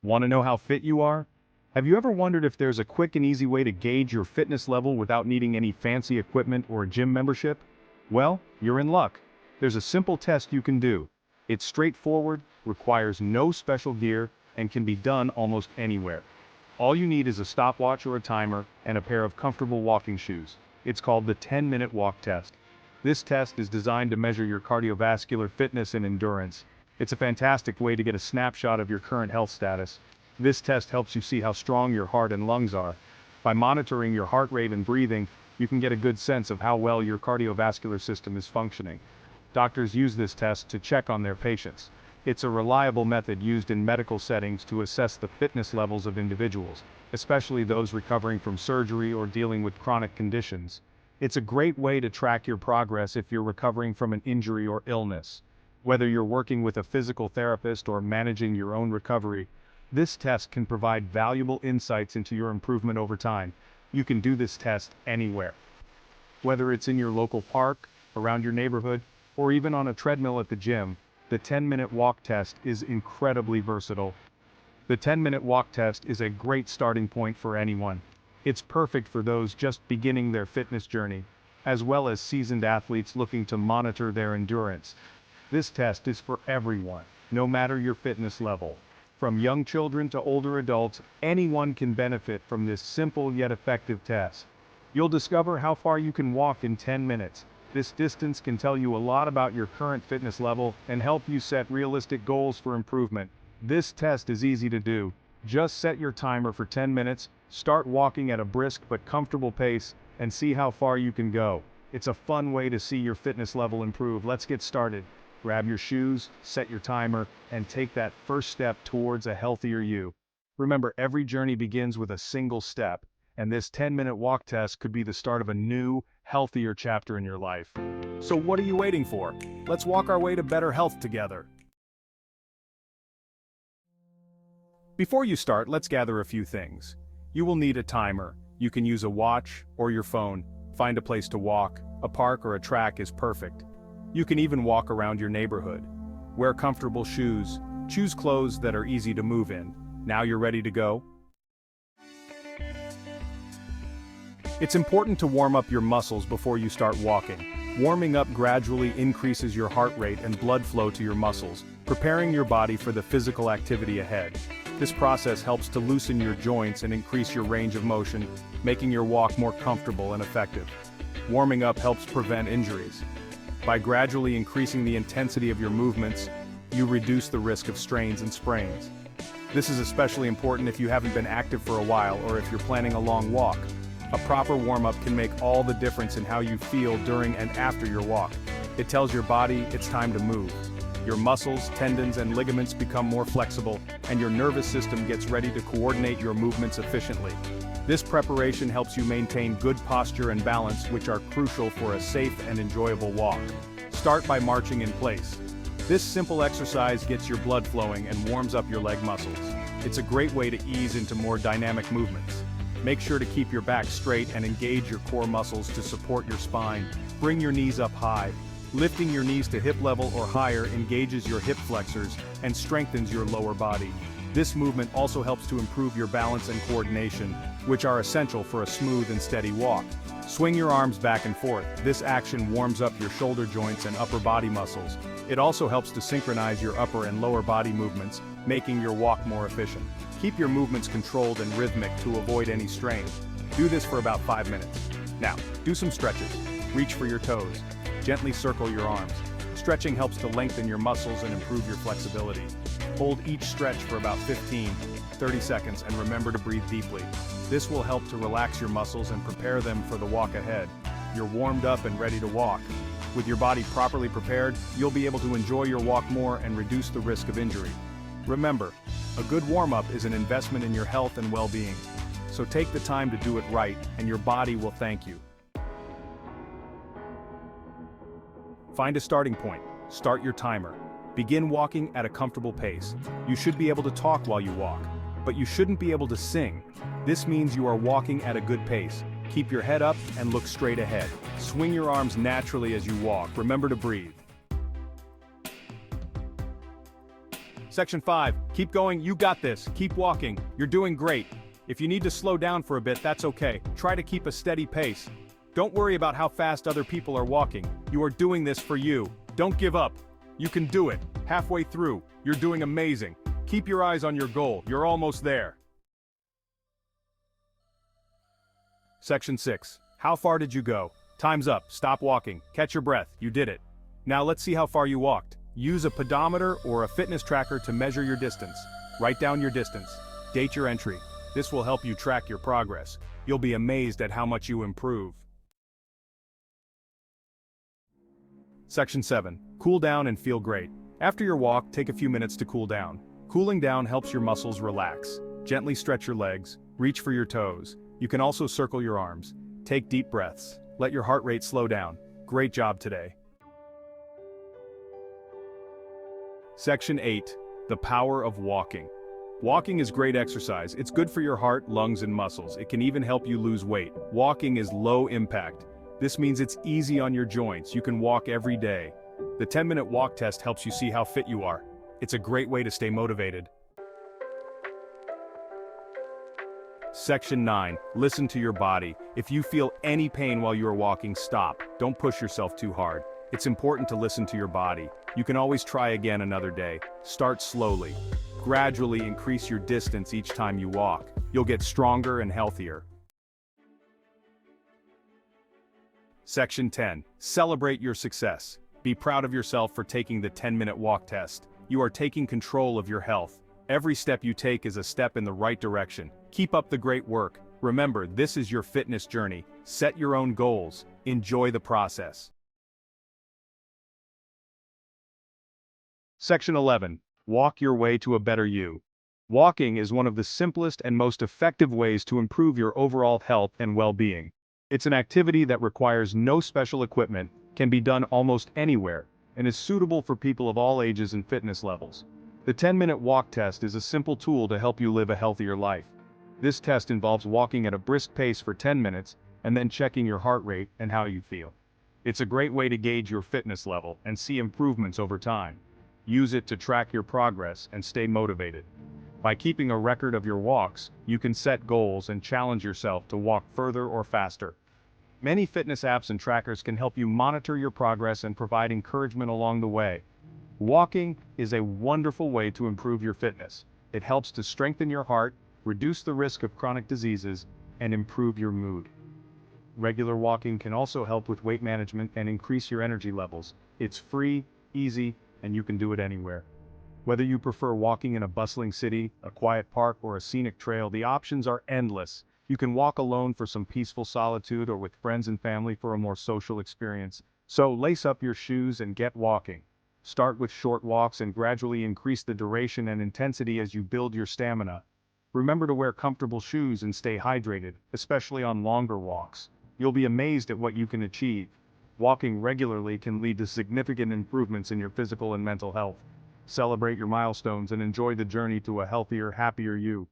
Want to know how fit you are? Have you ever wondered if there's a quick and easy way to gauge your fitness level without needing any fancy equipment or a gym membership? Well, you're in luck. There's a simple test you can do. It's straightforward, requires no special gear, and can be done almost anywhere. All you need is a stopwatch or a timer and a pair of comfortable walking shoes. It's called the 10-minute walk test. This test is designed to measure your cardiovascular fitness and endurance. It's a fantastic way to get a snapshot of your current health status. This test helps you see how strong your heart and lungs are. By monitoring your heart rate and breathing, you can get a good sense of how well your cardiovascular system is functioning. Doctors use this test to check on their patients. It's a reliable method used in medical settings to assess the fitness levels of individuals, especially those recovering from surgery or dealing with chronic conditions. It's a great way to track your progress if you're recovering from an injury or illness. Whether you're working with a physical therapist or managing your own recovery, this test can provide valuable insights into your improvement over time. You can do this test anywhere. Whether it's in your local park, around your neighborhood, or even on a treadmill at the gym, the 10-minute walk test is incredibly versatile. The 10-minute walk test is a great starting point for anyone. It's perfect for those just beginning their fitness journey, as well as seasoned athletes looking to monitor their endurance. This test is for everyone, no matter your fitness level. From young children to older adults, anyone can benefit from this simple yet effective test. You'll discover how far you can walk in 10 minutes. This distance can tell you a lot about your current fitness level and help you set realistic goals for improvement. This test is easy to do. Just set your timer for 10 minutes, start walking at a brisk but comfortable pace, and see how far you can go. It's a fun way to see your fitness level improve. Let's get started. Grab your shoes, set your timer, and take that first step towards a healthier you. Remember, every journey begins with a single step, and this 10-minute walk test could be the start of a new, healthier chapter in your life. So what are you waiting for? Let's walk our way to better health together. Before you start, let's gather a few things. You will need a timer. You can use a watch or your phone. Find a place to walk. A park or a track is perfect. You can even walk around your neighborhood. Wear comfortable shoes. Choose clothes that are easy to move in. Now you're ready to go? It's important to warm up your muscles before you start walking. Warming up gradually increases your heart rate and blood flow to your muscles, preparing your body for the physical activity ahead. This process helps to loosen your joints and increase your range of motion, making your walk more comfortable and effective. Warming up helps prevent injuries. By gradually increasing the intensity of your movements, you reduce the risk of strains and sprains. This is especially important if you haven't been active for a while or if you're planning a long walk. A proper warm-up can make all the difference in how you feel during and after your walk. It tells your body it's time to move. Your muscles, tendons, and ligaments become more flexible, and your nervous system gets ready to coordinate your movements efficiently. This preparation helps you maintain good posture and balance, which are crucial for a safe and enjoyable walk. Start by marching in place. This simple exercise gets your blood flowing and warms up your leg muscles. It's a great way to ease into more dynamic movements. Make sure to keep your back straight and engage your core muscles to support your spine. Bring your knees up high. Lifting your knees to hip level or higher engages your hip flexors and strengthens your lower body. This movement also helps to improve your balance and coordination, which are essential for a smooth and steady walk. Swing your arms back and forth. This action warms up your shoulder joints and upper body muscles. It also helps to synchronize your upper and lower body movements, making your walk more efficient. Keep your movements controlled and rhythmic to avoid any strain. Do this for about 5 minutes. Now, do some stretches. Reach for your toes. Gently circle your arms. Stretching helps to lengthen your muscles and improve your flexibility. Hold each stretch for about 15-30 seconds and remember to breathe deeply. This will help to relax your muscles and prepare them for the walk ahead. You're warmed up and ready to walk. With your body properly prepared, you'll be able to enjoy your walk more and reduce the risk of injury. Remember, a good warm-up is an investment in your health and well-being. So take the time to do it right, and your body will thank you. Find a starting point. Start your timer. Begin walking at a comfortable pace. You should be able to talk while you walk, but you shouldn't be able to sing. This means you are walking at a good pace. Keep your head up and look straight ahead. Swing your arms naturally as you walk. Remember to breathe. Section 5, keep going, you got this, keep walking, you're doing great. If you need to slow down for a bit, that's okay. Try to keep a steady pace. Don't worry about how fast other people are walking. You are doing this for you. Don't give up. You can do it. Halfway through, you're doing amazing. Keep your eyes on your goal, you're almost there. Section 6, how far did you go? Time's up, stop walking, catch your breath, you did it. Now let's see how far you walked. Use a pedometer or a fitness tracker to measure your distance. Write down your distance. Date your entry. This will help you track your progress. You'll be amazed at how much you improve. Section 7, cool down and feel great. After your walk, take a few minutes to cool down. Cooling down helps your muscles relax. Gently stretch your legs, reach for your toes. You can also circle your arms. Take deep breaths. Let your heart rate slow down. Great job today. Section 8, the power of walking. Walking is great exercise. It's good for your heart, lungs, and muscles. It can even help you lose weight. Walking is low impact. This means it's easy on your joints. You can walk every day. The 10-minute walk test helps you see how fit you are. It's a great way to stay motivated. Section 9, listen to your body. If you feel any pain while you are walking, stop. Don't push yourself too hard. It's important to listen to your body. You can always try again another day. Start slowly. Gradually increase your distance each time you walk. You'll get stronger and healthier. Section 10, celebrate your success. Be proud of yourself for taking the 10-minute walk test. You are taking control of your health. Every step you take is a step in the right direction. Keep up the great work. Remember, this is your fitness journey. Set your own goals. Enjoy the process. Section 11, walk your way to a better you. Walking is one of the simplest and most effective ways to improve your overall health and well-being. It's an activity that requires no special equipment, can be done almost anywhere, and is suitable for people of all ages and fitness levels. The 10-minute walk test is a simple tool to help you live a healthier life. This test involves walking at a brisk pace for 10 minutes, and then checking your heart rate and how you feel. It's a great way to gauge your fitness level and see improvements over time. Use it to track your progress and stay motivated. By keeping a record of your walks, you can set goals and challenge yourself to walk further or faster. Many fitness apps and trackers can help you monitor your progress and provide encouragement along the way. Walking is a wonderful way to improve your fitness. It helps to strengthen your heart, reduce the risk of chronic diseases, and improve your mood. Regular walking can also help with weight management and increase your energy levels. It's free, easy, and you can do it anywhere. Whether you prefer walking in a bustling city, a quiet park, or a scenic trail, the options are endless. You can walk alone for some peaceful solitude or with friends and family for a more social experience. So lace up your shoes and get walking. Start with short walks and gradually increase the duration and intensity as you build your stamina. Remember to wear comfortable shoes and stay hydrated, especially on longer walks. You'll be amazed at what you can achieve. Walking regularly can lead to significant improvements in your physical and mental health. Celebrate your milestones and enjoy the journey to a healthier, happier you.